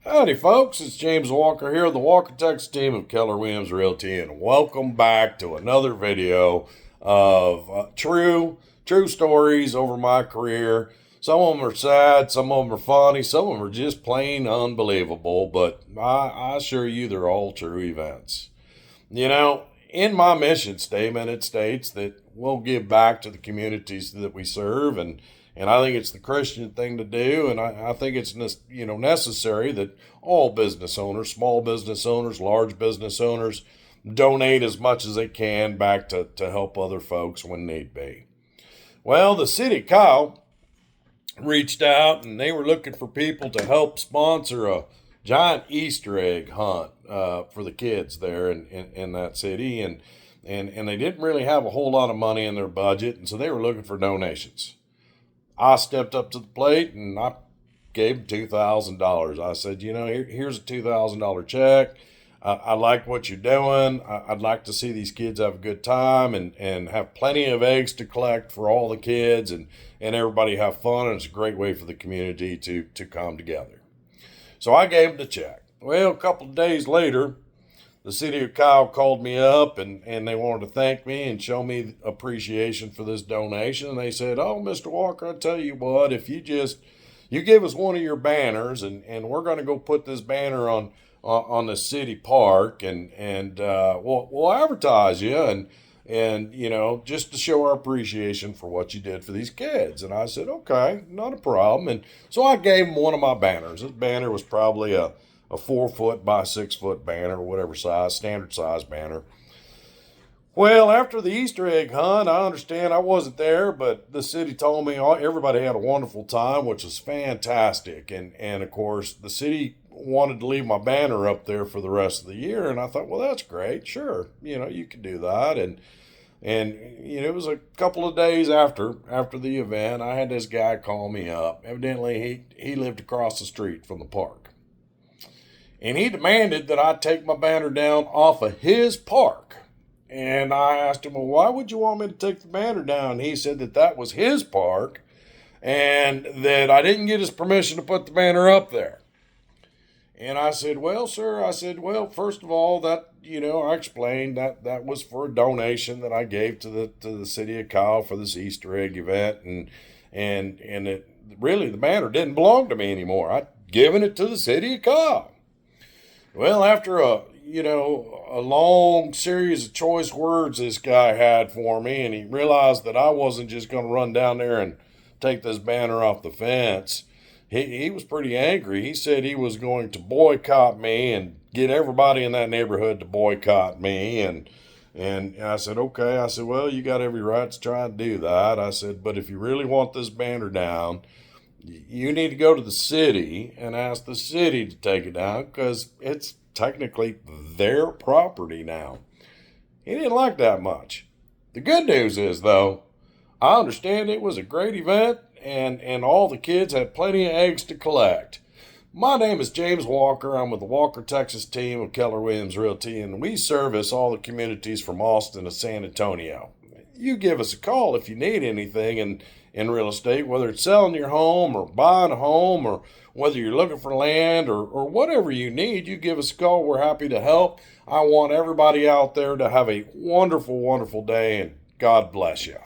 Howdy, folks. It's James Walker here, the Walker Texas team of Keller Williams Realty, and welcome back to another video of true stories over my career. Some of them are sad, some of them are funny, some of them are just plain unbelievable, but I assure you they're all true events. You know, in my mission statement, it states that we'll give back to the communities that we serve, and I think it's the Christian thing to do, and I think it's necessary that all business owners, small business owners, large business owners, donate as much as they can back to help other folks when need be. Well, the city of Kyle reached out, and they were looking for people to help sponsor a giant Easter egg hunt for the kids there in that city, and they didn't really have a whole lot of money in their budget, and so they were looking for donations. I stepped up to the plate and I gave them $2,000. I said, here's a $2,000 check. I like what you're doing. I'd like to see these kids have a good time and have plenty of eggs to collect for all the kids and everybody have fun. And it's a great way for the community to come together. So I gave them the check. Well, a couple of days later, the city of Kyle called me up and they wanted to thank me and show me appreciation for this donation. And they said, "Oh, Mr. Walker, I tell you what, if you give us one of your banners and we're going to go put this banner on the city park and we'll advertise you and just to show our appreciation for what you did for these kids." And I said, "Okay, not a problem." And so I gave them one of my banners. This banner was probably a 4-foot by 6-foot banner, whatever size, standard size banner. Well, after the Easter egg hunt, I understand I wasn't there, but the city told me everybody had a wonderful time, which was fantastic. And of course, the city wanted to leave my banner up there for the rest of the year. And I thought, well, that's great. Sure. You can do that. And it was a couple of days after the event, I had this guy call me up. Evidently, he lived across the street from the park. And he demanded that I take my banner down off of his park. And I asked him, "Well, why would you want me to take the banner down?" And he said that was his park and that I didn't get his permission to put the banner up there. And I said, "Well, sir," first of all, that, I explained that was for a donation that I gave to the city of Kyle for this Easter egg event. And it really, the banner didn't belong to me anymore. I'd given it to the city of Kyle. Well, after a long series of choice words this guy had for me, and he realized that I wasn't just going to run down there and take this banner off the fence, he was pretty angry. He said he was going to boycott me and get everybody in that neighborhood to boycott me. And I said, "Okay." I said, "Well, you got every right to try and do that." I said, "But if you really want this banner down, you need to go to the city and ask the city to take it down because it's technically their property now." He didn't like that much. The good news is, though, I understand it was a great event and all the kids had plenty of eggs to collect. My name is James Walker. I'm with the Walker Texas team of Keller Williams Realty, and we service all the communities from Austin to San Antonio. You give us a call if you need anything in real estate, whether it's selling your home or buying a home or whether you're looking for land or whatever you need. You give us a call. We're happy to help. I want everybody out there to have a wonderful, wonderful day, and God bless you.